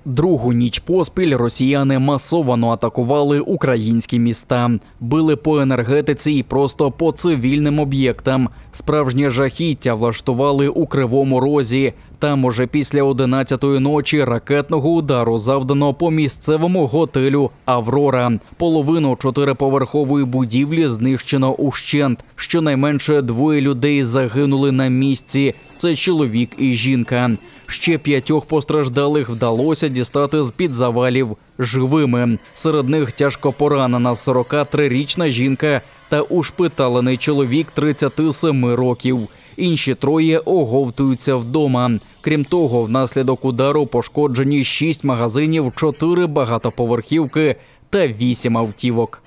Другу ніч поспіль росіяни масово атакували українські міста. Били по енергетиці і просто по цивільним об'єктам. Справжнє жахіття влаштували у Кривому Розі. Там уже після 11-ї ночі ракетного удару завдано по місцевому готелю «Аврора». Половину чотириповерхової будівлі знищено ущент. Щонайменше 2 людей загинули на місці. Це чоловік і жінка. Ще 5 постраждалих вдалося дістати з-під завалів живими. Серед них тяжко поранена 43-річна жінка та ушпиталений чоловік 37 років. Інші 3 оговтуються вдома. Крім того, внаслідок удару пошкоджені 6 магазинів, 4 багатоповерхівки та 8 автівок.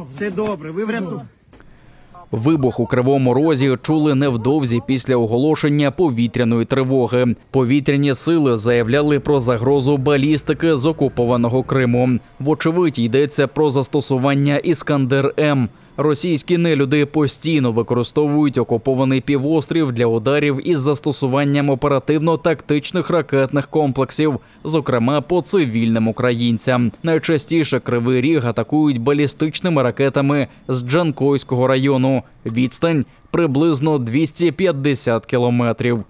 Все добре, ви врятуєте. Вибух у Кривому Розі чули невдовзі після оголошення повітряної тривоги. Повітряні сили заявляли про загрозу балістики з окупованого Криму. Вочевидь, йдеться про застосування «Іскандер-М». Російські нелюди постійно використовують окупований півострів для ударів із застосуванням оперативно-тактичних ракетних комплексів, зокрема по цивільним українцям. Найчастіше Кривий Ріг атакують балістичними ракетами з Джанкойського району. Відстань – приблизно 250 кілометрів.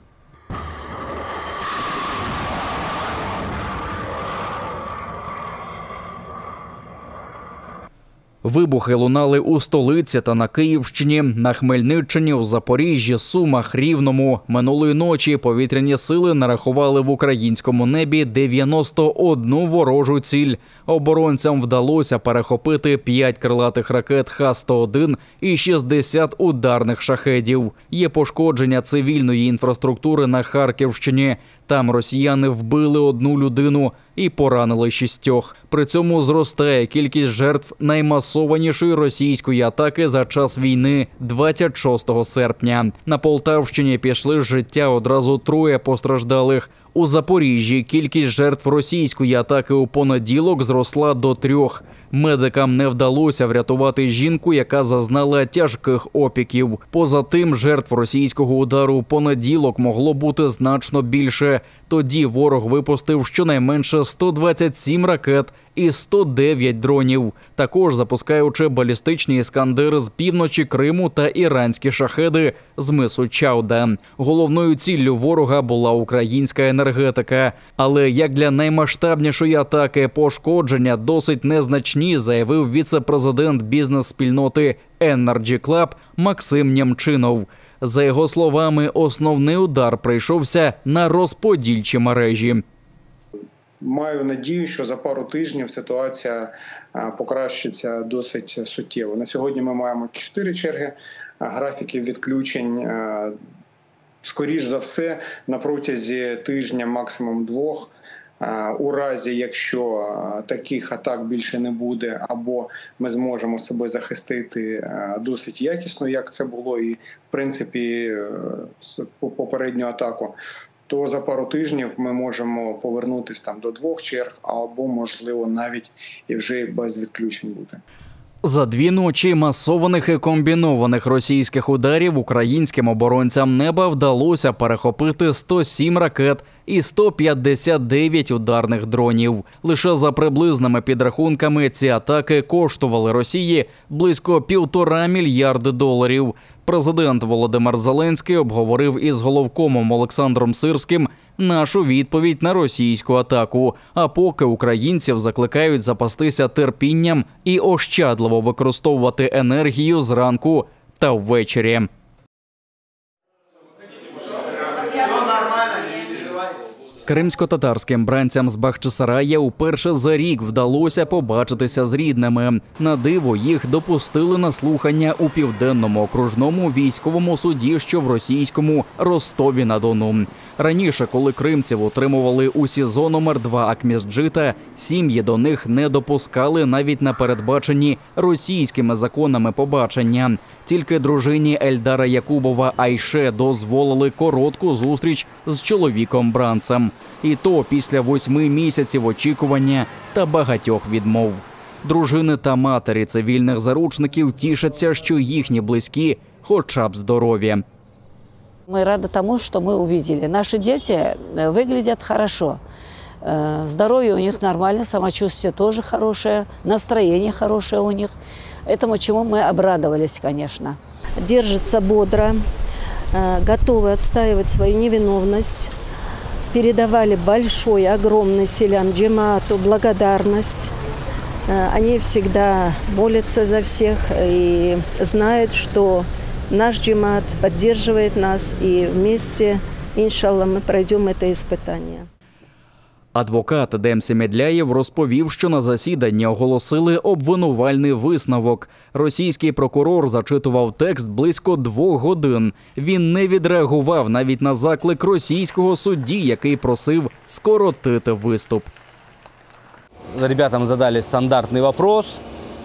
Вибухи лунали у столиці та на Київщині, на Хмельниччині, у Запоріжжі, Сумах, Рівному. Минулої ночі повітряні сили нарахували в українському небі 91 ворожу ціль. Оборонцям вдалося перехопити 5 крилатих ракет Х-101 і 60 ударних шахедів. Є пошкодження цивільної інфраструктури на Харківщині. Там росіяни вбили 1 людину і поранили 6. При цьому зростає кількість жертв наймасованішої російської атаки за час війни 26 серпня. На Полтавщині пішли з життя одразу 3 постраждалих. У Запоріжжі кількість жертв російської атаки у понеділок зросла до 3. Медикам не вдалося врятувати жінку, яка зазнала тяжких опіків. Поза тим, жертв російського удару у понеділок могло бути значно більше. Тоді ворог випустив щонайменше 127 ракет і 109 дронів. Також запускаючи балістичні «Іскандери» з півночі Криму та іранські шахеди з мису Чауда. Головною ціллю ворога була українська енергетика. Але як для наймасштабнішої атаки пошкодження досить незначні, заявив віце-президент бізнес-спільноти Energy Club Максим Нємчинов. За його словами, основний удар прийшовся на розподільчі мережі. Маю надію, що за пару тижнів ситуація покращиться досить суттєво. На сьогодні ми маємо 4 черги графіків відключень. Скоріш за все, на протязі тижня, максимум 2. У разі, якщо таких атак більше не буде, або ми зможемо себе захистити досить якісно, як це було і, в принципі, попередню атаку, то за пару тижнів ми можемо повернутися там до 2 черг, або, можливо, навіть і вже без відключень бути. За 2 ночі масованих і комбінованих російських ударів українським оборонцям неба вдалося перехопити 107 ракет і 159 ударних дронів. Лише за приблизними підрахунками ці атаки коштували Росії близько $1,5 мільярда. Президент Володимир Зеленський обговорив із головкомом Олександром Сирським нашу відповідь на російську атаку. А поки українців закликають запастися терпінням і ощадливо використовувати енергію зранку та ввечері. Кримсько-татарським бранцям з Бахчисарая уперше за рік вдалося побачитися з рідними. На диво їх допустили на слухання у Південному окружному військовому суді, що в російському Ростові-на-Дону. Раніше, коли кримців утримували у СІЗО номер 2 Акмісджита, сім'ї до них не допускали навіть на передбачені російськими законами побачення. Тільки дружині Ельдара Якубова Айше дозволили коротку зустріч з чоловіком-бранцем. І то після 8 місяців очікування та багатьох відмов. Дружини та матері цивільних заручників тішаться, що їхні близькі хоча б здорові. Мы рады тому, что мы увидели. Наши дети выглядят хорошо. Здоровье у них нормально, самочувствие тоже хорошее, настроение хорошее у них. Этому чему мы обрадовались, конечно. Держится бодро, готовы отстаивать свою невиновность. Передавали большой, огромный селям джемаату благодарность. Они всегда молятся за всех и знают, что наш джемаат поддерживает нас, и вместе, иншаллах, мы пройдем это испытание. Адвокат Демсі Медляєв розповів, що на засіданні оголосили обвинувальний висновок. Російський прокурор зачитував текст близько 2 годин. Він не відреагував навіть на заклик російського судді, який просив скоротити виступ. Ребятам задали стандартный вопрос,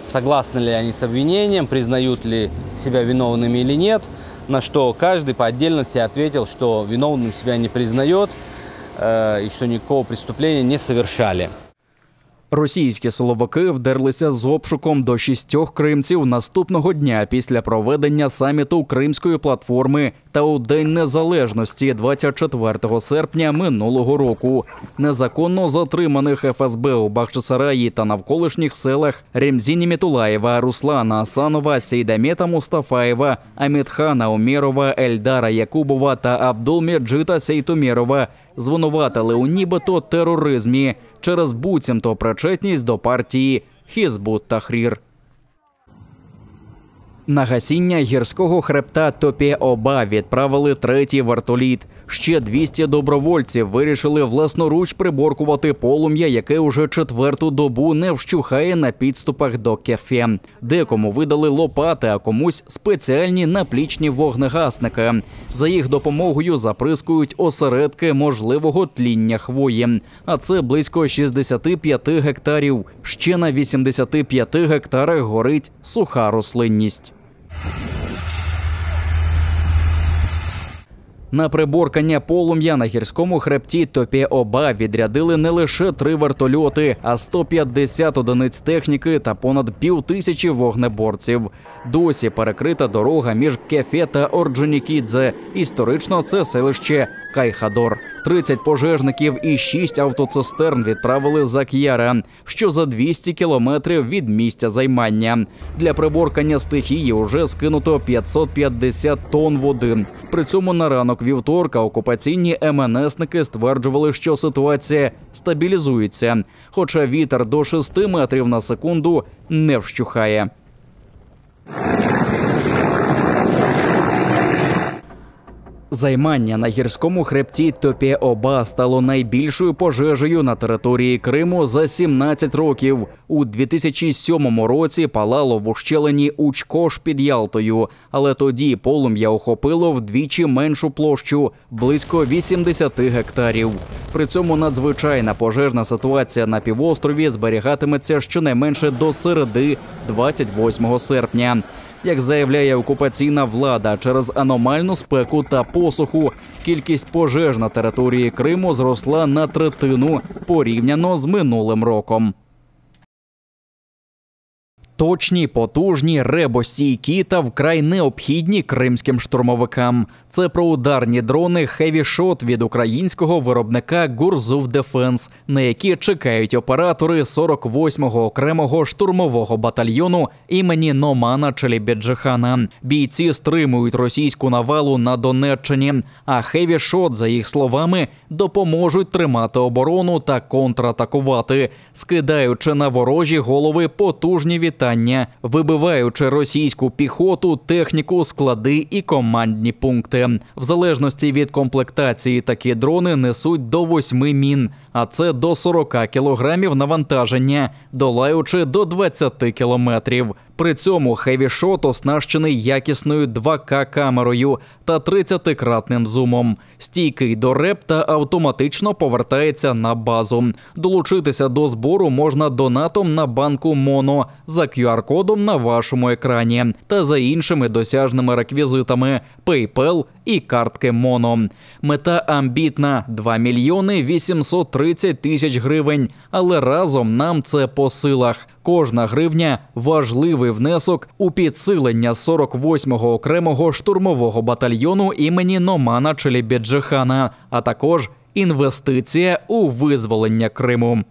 согласны ли они с обвинением, признают ли себя виновными или нет, на что каждый по отдельности ответил, что виновным себя не признает и что никакого преступления не совершали. Російські силовики вдерлися з обшуком до 6 кримців наступного дня після проведення саміту Кримської платформи та у День Незалежності 24 серпня минулого року. Незаконно затриманих ФСБ у Бахчисараї та навколишніх селах Ремзіні Мітулаєва, Руслана Асанова, Сейдамета Мустафаєва, Амітхана Умєрова, Ельдара Якубова та Абдулмеджита Сейтумєрова звинуватили у нібито тероризмі через буцімто причетність до партії Хізбут Тахрір. На гасіння гірського хребта Топе-Оба відправили 3-й вертоліт. Ще 200 добровольців вирішили власноруч приборкувати полум'я, яке уже 4-ту добу не вщухає на підступах до Кефе. Декому видали лопати, а комусь спеціальні наплічні вогнегасники. За їх допомогою заприскують осередки можливого тління хвої. А це близько 65 гектарів. Ще на 85 гектарах горить суха рослинність. На приборкання полум'я на гірському хребті Топе-Оба відрядили не лише 3 вертольоти, а 150 одиниць техніки та понад 5000 вогнеборців. Досі перекрита дорога між Кефе та Орджонікідзе. Історично це селище Кайхадор. 30 пожежників і 6 автоцистерн відправили за К'яра, що за 200 кілометрів від місця займання. Для приборкання стихії уже скинуто 550 тонн води. При цьому на ранок вівторка окупаційні МНСники стверджували, що ситуація стабілізується, хоча вітер до 6 метрів на секунду не вщухає. Займання на гірському хребті Топе-Оба стало найбільшою пожежею на території Криму за 17 років. У 2007 році палало в ущелині Учкош під Ялтою, але тоді полум'я охопило вдвічі меншу площу – близько 80 гектарів. При цьому надзвичайна пожежна ситуація на півострові зберігатиметься щонайменше до середи 28 серпня. Як заявляє окупаційна влада, через аномальну спеку та посуху кількість пожеж на території Криму зросла на 1/3 порівняно з минулим роком. Точні, потужні, ребостійкі та вкрай необхідні кримським штурмовикам. Це про ударні дрони Heavy Shot від українського виробника Гурзуф Дефенс, на які чекають оператори 48-го окремого штурмового батальйону імені Номана Челібіджихана. Бійці стримують російську навалу на Донеччині, а Heavy Shot, за їх словами, допоможуть тримати оборону та контратакувати, скидаючи на ворожі голови потужні вітання, вибиваючи російську піхоту, техніку, склади і командні пункти. В залежності від комплектації такі дрони несуть до 8 мін, а це до 40 кілограмів навантаження, долаючи до 20 кілометрів. При цьому Heavy Shot оснащений якісною 2К-камерою та 30-кратним зумом. Стійкий до реп та автоматично повертається на базу. Долучитися до збору можна донатом на банку Моно за QR-кодом на вашому екрані та за іншими досяжними реквізитами – PayPal і картки Моно. Мета амбітна – 2 мільйони 830 30 тисяч гривень. Але разом нам це по силах. Кожна гривня – важливий внесок у підсилення 48-го окремого штурмового батальйону імені Номана Челебіджихана, а також інвестиція у визволення Криму.